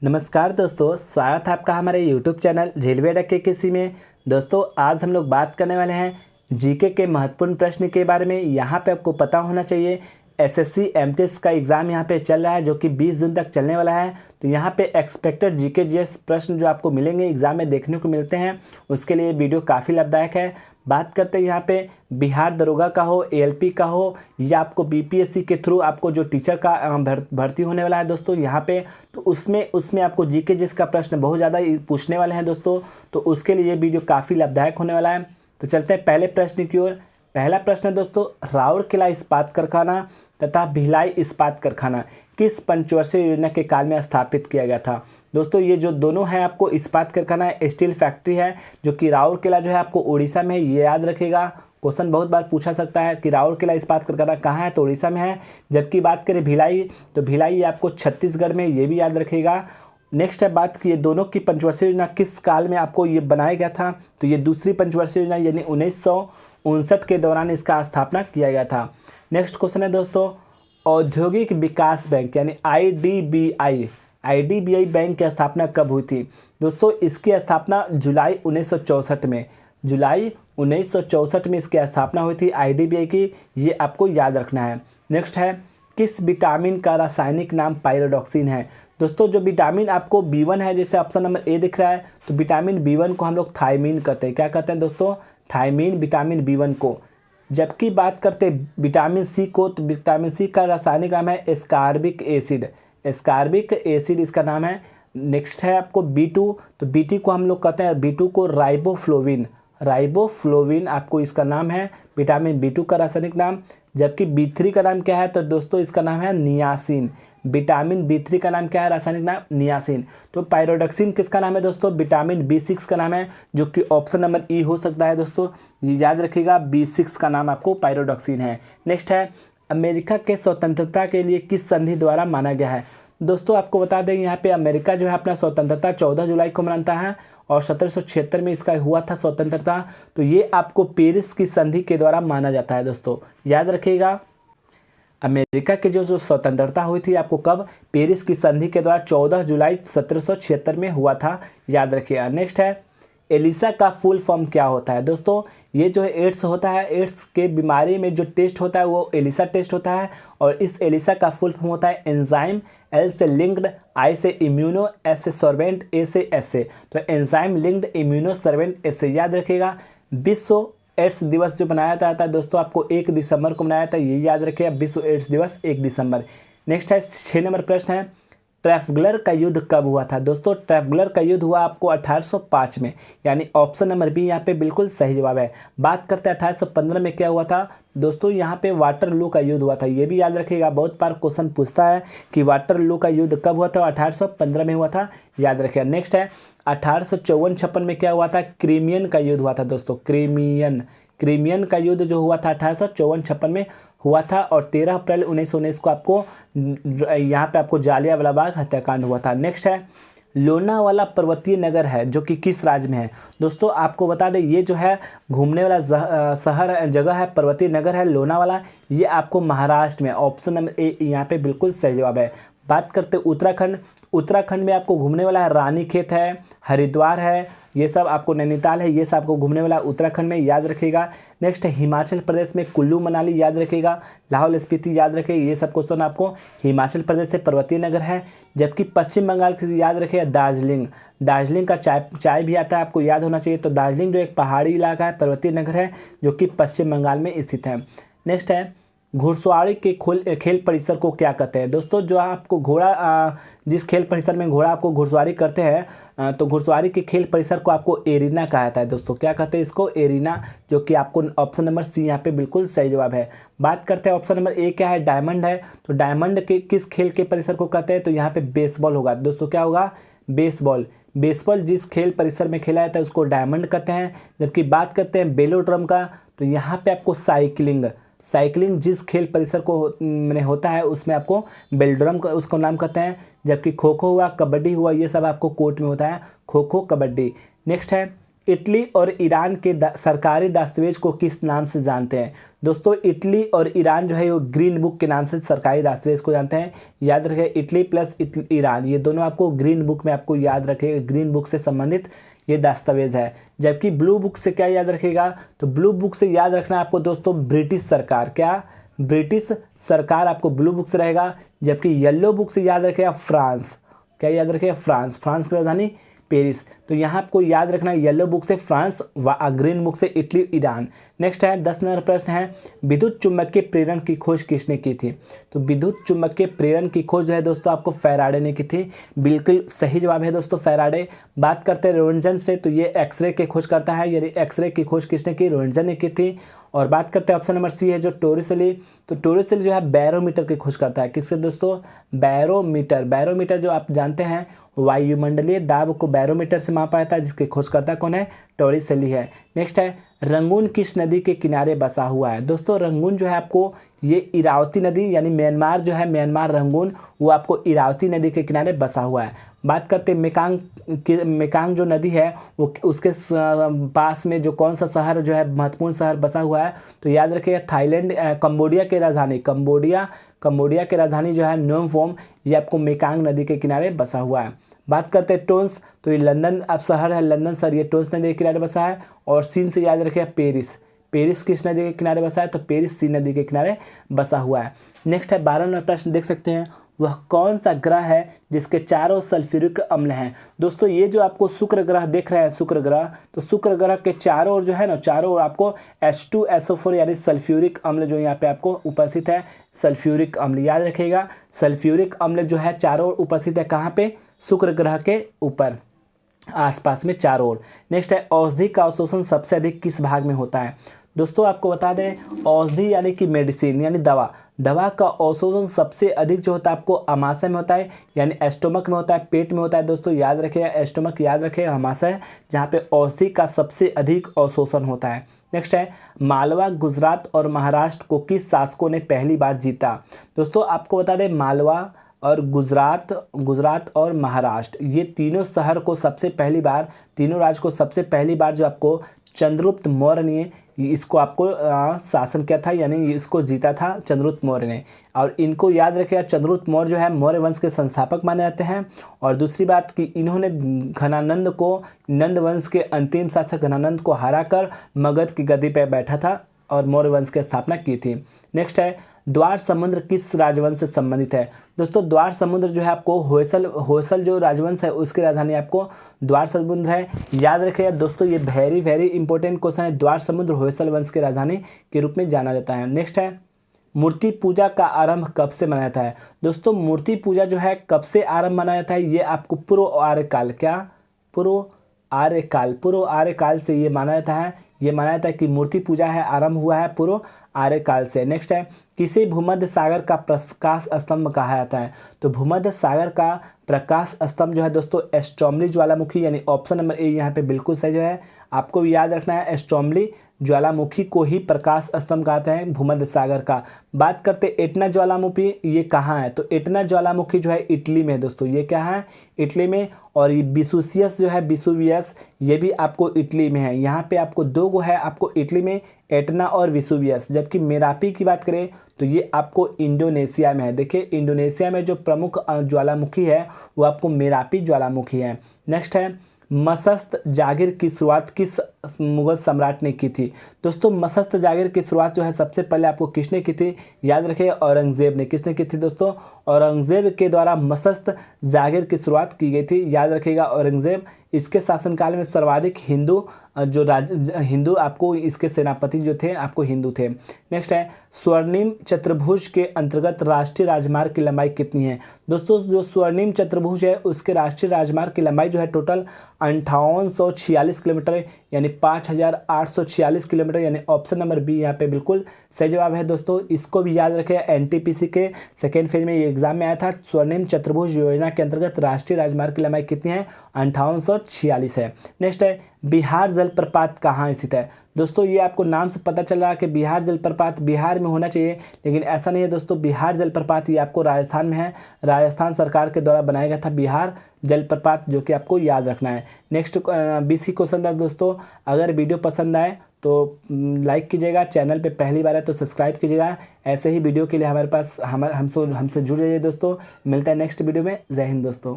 नमस्कार दोस्तों, स्वागत है आपका हमारे YouTube चैनल रेलवे डके किसी में। दोस्तों आज हम लोग बात करने वाले हैं जीके के महत्वपूर्ण प्रश्न के बारे में। यहाँ पे आपको पता होना चाहिए एसएससी एमटीएस का एग्ज़ाम यहाँ पे चल रहा है जो कि 20 जून तक चलने वाला है। तो यहाँ पे एक्सपेक्टेड जीके जीएस प्रश्न जो आपको मिलेंगे एग्ज़ाम में देखने को मिलते हैं, उसके लिए वीडियो काफ़ी लाभदायक है। बात करते हैं यहाँ पे बिहार दरोगा का हो, एएलपी का हो या आपको बीपीएससी के थ्रू आपको जो टीचर का भर्ती होने वाला है दोस्तों यहाँ पे, तो उसमें आपको जीके जिसका प्रश्न बहुत ज़्यादा पूछने वाले हैं दोस्तों। तो उसके लिए वीडियो काफ़ी लाभदायक होने वाला है। तो चलते हैं पहले प्रश्न की ओर। पहला प्रश्न है दोस्तों, राउरकेला इस्पात कारखाना तथा भिलाई इस्पात कारखाना किस पंचवर्षीय योजना के काल में स्थापित किया गया था। दोस्तों ये जो दोनों है आपको इस्पात कारखाना स्टील फैक्ट्री है जो कि राउरकेला जो है आपको उड़ीसा में है, ये याद रखेगा। क्वेश्चन बहुत बार पूछा सकता है कि राउरकेला इस्पात कारखाना कहाँ है, तो उड़ीसा में है। जबकि बात करें भिलाई, तो भिलाई आपको छत्तीसगढ़ में, ये भी याद रखेगा। नेक्स्ट है बात की ये दोनों की पंचवर्षीय योजना किस काल में आपको ये बनाया गया था, तो ये दूसरी पंचवर्षीय योजना यानी 1959 के दौरान इसका स्थापना किया गया था। नेक्स्ट क्वेश्चन है दोस्तों, औद्योगिक विकास बैंक यानी आईडीबीआई बैंक की स्थापना कब हुई थी। दोस्तों इसकी स्थापना जुलाई 1964 में इसकी स्थापना हुई थी आईडीबीआई की, ये आपको याद रखना है। नेक्स्ट है किस विटामिन का रासायनिक नाम पायरोडॉक्सिन है। दोस्तों जो विटामिन आपको B1 है, जैसे ऑप्शन नंबर ए दिख रहा है, तो विटामिन B1 को हम लोग थायमीन कहते हैं। क्या कहते हैं दोस्तों? थायमीन विटामिन B1 को। जबकि बात करते हैं विटामिन सी को, तो विटामिन सी का रासायनिक नाम है एस्कॉर्बिक एसिड। एस्कॉर्बिक एसिड इसका नाम है। नेक्स्ट है आपको B2, तो B2 को हम लोग कहते हैं, B2 को राइबोफ्लोविन आपको इसका नाम है, विटामिन B2 का रासायनिक नाम। जबकि B3 का नाम क्या है, तो दोस्तों इसका नाम है नियासिन। विटामिन B3 का नाम क्या है, रासायनिक नाम नियासिन। तो पायरोडक्सिन किसका नाम है दोस्तों? विटामिन B6 का नाम है, जो कि ऑप्शन नंबर ई हो सकता है दोस्तों, ये याद रखिएगा। B6 का नाम आपको पायरोडक्सिन है। नेक्स्ट है अमेरिका के स्वतंत्रता के लिए किस संधि द्वारा माना गया है। दोस्तों आपको बता दें यहाँ पे अमेरिका जो है अपना स्वतंत्रता 14 जुलाई को मनाता है और 1776 में इसका हुआ था स्वतंत्रता। तो ये आपको पेरिस की संधि के द्वारा माना जाता है दोस्तों, याद रखिएगा। अमेरिका की जो स्वतंत्रता हुई थी आपको कब? पेरिस की संधि के द्वारा 14 जुलाई 1776 में हुआ था, याद रखिएगा। नेक्स्ट है एलिसा का फुल फॉर्म क्या होता है। दोस्तों ये जो है एड्स होता है, एड्स के बीमारी में जो टेस्ट होता है वो एलिसा टेस्ट होता है। और इस एलिसा का फुल फॉर्म होता है एंजाइम, एल से लिंक्ड, आई से इम्यूनो, एस से सॉर्बेंट, ए से एस। तो enzyme linked immuno sorbent S, याद रखिएगा। विश्व एड्स दिवस जो मनाया जाता है दोस्तों आपको 1 दिसंबर को मनाया था, ये याद रखिएगा, विश्व एड्स दिवस 1 दिसंबर। नेक्स्ट है 6 नंबर प्रश्न है, ट्रैफलगर का युद्ध कब हुआ था। दोस्तों ट्रैफलगर का युद्ध हुआ आपको 1805 में, यानी ऑप्शन नंबर बी यहाँ पे बिल्कुल सही जवाब है। बात करते हैं 1815 में क्या हुआ था। दोस्तों यहाँ पे वाटरलू का युद्ध हुआ था, ये भी याद रखिएगा। बहुत बार क्वेश्चन पूछता है कि वाटरलू का युद्ध कब हुआ था, 1815 में हुआ था, याद रखिएगा। नेक्स्ट है 1854-56 में क्या हुआ था, क्रीमियन का युद्ध हुआ था दोस्तों। क्रीमियन का युद्ध जो हुआ था 1854-56 में हुआ था। और 13 अप्रैल 1919 को आपको यहाँ पे आपको जालियांवाला बाग हत्याकांड हुआ था। नेक्स्ट है लोनावाला पर्वतीय नगर है जो कि किस राज्य में है। दोस्तों आपको बता दें ये जो है घूमने वाला शहर जगह है, पर्वतीय नगर है लोनावाला, ये आपको महाराष्ट्र में, ऑप्शन नंबर ए यहाँ पे बिल्कुल सही जवाब है। बात करते उत्तराखंड में आपको घूमने वाला है रानीखेत है, हरिद्वार है, ये सब आपको नैनीताल है, ये सब आपको घूमने वाला उत्तराखंड में, याद रखिएगा। नेक्स्ट है हिमाचल प्रदेश में कुल्लू मनाली, याद रखिएगा। लाहौल स्पीति, याद रखिएगा। ये सब क्वेश्चन आपको हिमाचल प्रदेश से पर्वतीय नगर है। जबकि पश्चिम बंगाल की याद रखिएगा दार्जिलिंग का चाय भी आता है, आपको याद होना चाहिए। तो दार्जिलिंग जो एक पहाड़ी इलाका है, पर्वतीय नगर है, जो कि पश्चिम बंगाल में स्थित है। नेक्स्ट है घुड़सवारी के खेल परिसर को क्या कहते हैं। दोस्तों जो आपको घोड़ा जिस खेल परिसर में घोड़ा आपको घुड़सवारी करते हैं, तो घुड़सवारी के खेल परिसर को आपको एरिना कहा जाता है दोस्तों। क्या कहते हैं इसको? एरिना, जो कि आपको ऑप्शन नंबर सी यहाँ पे बिल्कुल सही जवाब है। बात करते हैं ऑप्शन नंबर ए क्या है, डायमंड है। तो डायमंड के किस खेल के परिसर को कहते हैं, तो यहाँ पे बेसबॉल होगा दोस्तों। क्या होगा? बेसबॉल जिस खेल परिसर में खेला जाता है उसको डायमंड कहते हैं। जबकि बात करते हैं बेलोड्रम का, तो यहाँ पे आपको साइकिलिंग जिस खेल परिसर को मैंने होता है उसमें आपको बेलोड्रम का उसको नाम कहते हैं। जबकि खो खो हुआ, कबड्डी हुआ, ये सब आपको कोर्ट में होता है, खो खो कबड्डी। नेक्स्ट है इटली और ईरान के सरकारी दस्तावेज को किस नाम से जानते हैं? दोस्तों इटली और ईरान जो है वो ग्रीन बुक के नाम से सरकारी दस्तावेज को जानते हैं। याद रखें, इटली प्लस ईरान ये दोनों आपको ग्रीन बुक में आपको याद रखेगा, ग्रीन बुक से संबंधित ये दस्तावेज है। जबकि ब्लू बुक से क्या याद रखेगा? तो ब्लू बुक से याद रखना आपको दोस्तों ब्रिटिश सरकार, क्या ब्रिटिश सरकार आपको ब्लू बुक से रहेगा। जबकि येलो बुक से याद रखेगा फ्रांस, क्या याद रखेगा? फ्रांस, फ्रांस की राजधानी पेरिस। तो यहाँ आपको याद रखना है येलो बुक से फ्रांस व ग्रीन बुक से इटली ईरान। नेक्स्ट है 10 नंबर प्रश्न है, विद्युत चुम्बकीय प्रेरण की खोज किसने की थी? तो विद्युत चुम्बकीय प्रेरण की खोज जो है दोस्तों आपको फैराडे ने की थी। बिल्कुल सही जवाब है दोस्तों फैराडे। बात करते हैं रोन्टजन से, तो ये एक्सरे की खोज करता है, यानी एक्सरे की खोज किसने की? रोन्टजन ने की थी। और बात करते हैं ऑप्शन नंबर सी है जो टोरिसेली, तो टोरिसेली जो है बैरोमीटर की खोज करता है। किसके दोस्तों? बैरोमीटर। बैरोमीटर जो आप जानते हैं वायुमंडलीय दाब को बैरोमीटर से मापा जाता है, जिसकी खोजकर्ता कौन है? टोरिसेली है। नेक्स्ट है रंगून किस नदी के किनारे बसा हुआ है? दोस्तों रंगून जो है आपको ये इरावती नदी यानी म्यांमार जो है, म्यांमार रंगून वो आपको इरावती नदी के किनारे बसा हुआ है। बात करते हैं मेकांग जो नदी है वो उसके पास में जो कौन सा शहर जो है महत्वपूर्ण शहर बसा हुआ है? तो याद रखिएगा थाईलैंड, कंबोडिया की राजधानी कंबोडिया की राजधानी जो है नोम फोम, ये आपको मेकांग नदी के किनारे बसा हुआ है। बात करते हैं टोन्स, तो ये लंदन अब शहर है, लंदन शहर ये टोन्स नदी के किनारे बसा है। और सीन से याद रखिएगा पेरिस, पेरिस किस नदी के किनारे बसा है? तो पेरिस सी नदी के किनारे बसा हुआ है। नेक्स्ट है 12 नंबर प्रश्न देख सकते हैं, वह कौन सा ग्रह है जिसके चारों सल्फ्यूरिक अम्ल हैं? दोस्तों ये जो आपको शुक्र ग्रह देख रहे हैं, शुक्र ग्रह, तो शुक्र ग्रह के चारों ओर जो है ना, चारों ओर आपको H2SO4 यानी सल्फ्यूरिक अम्ल जो यहाँ पे आपको उपस्थित है, सल्फ्यूरिक अम्ल याद रखिएगा। सल्फ्यूरिक अम्ल जो है चारों ओर उपस्थित है, कहाँ पे? शुक्र ग्रह के ऊपर आसपास में चारों ओर। नेक्स्ट है औषधि का अवशोषण सबसे अधिक किस भाग में होता है? दोस्तों आपको बता दें औषधि यानी कि मेडिसिन यानी दवा का अवशोषण सबसे अधिक जो होता है आपको अमाशय में होता है, यानी एस्टोमक में होता है, पेट में होता है। दोस्तों याद रखिएगा एस्टोमक, याद रखिएगा अमाशय, जहाँ पे औषधि का सबसे अधिक अवशोषण होता है। नेक्स्ट है मालवा, गुजरात और महाराष्ट्र को किस शासकों ने पहली बार जीता? दोस्तों आपको बता दें मालवा और गुजरात और महाराष्ट्र ये तीनों शहर को सबसे पहली बार, तीनों राज्य को सबसे पहली बार जो आपको चंद्रगुप्त मौर्य ने इसको आपको शासन किया था, यानी इसको जीता था चंद्रगुप्त मौर्य ने। और इनको याद रखिएगा चंद्रगुप्त मौर्य जो है मौर्य वंश के संस्थापक माने जाते हैं। और दूसरी बात कि इन्होंने घनानंद को, नंद वंश के अंतिम शासक घनानंद को हराकर मगध की गद्दी पर बैठा था और मौर्य वंश की स्थापना की थी। नेक्स्ट है द्वार समुद्र किस राजवंश से संबंधित है? दोस्तों द्वार समुद्र जो है आपको होयसल जो राजवंश है उसकी राजधानी आपको द्वार समुद्र है। याद रखिएगा दोस्तों ये वेरी इंपॉर्टेंट क्वेश्चन है। द्वार समुद्र होयसल वंश की राजधानी के रूप में जाना जाता है। नेक्स्ट है मूर्ति पूजा का आरंभ कब से मनाया जाता है? दोस्तों मूर्ति पूजा जो है कब से आरंभ मनाया जाता है? ये आपको पूर्व आर्यकाल, क्या पूर्व आर्यकाल से ये माना जाता है। ये माना जाता है कि मूर्ति पूजा है आरंभ हुआ है पूर्व आर्यकाल से। नेक्स्ट है किसे भूमध्य सागर का प्रकाश स्तंभ कहा जाता है? तो भूमध्य सागर का प्रकाश स्तंभ जो है दोस्तों एस्ट्रोमली ज्वालामुखी, यानी ऑप्शन नंबर ए यहाँ पे बिल्कुल सही जो है। आपको भी याद रखना है एस्ट्रोमली ज्वालामुखी को ही प्रकाश स्तंभ कहते हैं भूमध्य सागर का। बात करते एटना ज्वालामुखी, ये कहाँ है? तो एटना ज्वालामुखी जो है इटली में है दोस्तों, ये क्या है? इटली में। और ये विसुसियस जो है विसुवियस, ये भी आपको इटली में है। यहाँ पे आपको दो गो है आपको इटली में, एटना और विसुवियस। जबकि मेरापी की बात करें तो ये आपको इंडोनेशिया में है। देखिए इंडोनेशिया में जो प्रमुख ज्वालामुखी है वो आपको मेरापी ज्वालामुखी है। नेक्स्ट है मशस्त जागीर की शुरुआत किस मुगल सम्राट ने की थी? दोस्तों मशस्त जागीर की शुरुआत जो है सबसे पहले आपको किसने की थी? याद रखिए औरंगजेब ने। किसने की थी दोस्तों? औरंगजेब के द्वारा मशस्त जागीर की शुरुआत की गई थी। याद रखिएगा औरंगजेब। इसके शासनकाल में सर्वाधिक हिंदू आपको इसके सेनापति जो थे आपको हिंदू थे। नेक्स्ट है स्वर्णिम चतुर्भुज के अंतर्गत राष्ट्रीय राजमार्ग की लंबाई कितनी है? दोस्तों जो स्वर्णिम चतुर्भुज है उसके राष्ट्रीय राजमार्ग की लंबाई जो है टोटल 5846 किलोमीटर, यानी 5846 किलोमीटर, यानी ऑप्शन नंबर बी यहाँ पे बिल्कुल सही जवाब है दोस्तों। इसको भी याद रखें एनटीपीसी के सेकेंड फेज में ये एग्जाम में आया था। स्वर्णिम चतुर्भुज योजना के अंतर्गत राष्ट्रीय राजमार्ग की लंबाई कितनी है? 5846 है। नेक्स्ट है बिहार जलप्रपात कहाँ स्थित है? दोस्तों ये आपको नाम से पता चल रहा है कि बिहार जलप्रपात बिहार में होना चाहिए, लेकिन ऐसा नहीं है दोस्तों। बिहार जलप्रपात ये आपको राजस्थान में है। राजस्थान सरकार के द्वारा बनाया गया था बिहार जलप्रपात, जो कि आपको याद रखना है। नेक्स्ट 20 क्वेश्चन था दोस्तों। अगर वीडियो पसंद आए तो लाइक कीजिएगा, चैनल पे पहली बार है तो सब्सक्राइब कीजिएगा। ऐसे ही वीडियो के लिए हमारे पास हमसे जुड़ जाइए दोस्तों। मिलता है नेक्स्ट वीडियो में। जय हिंद दोस्तों।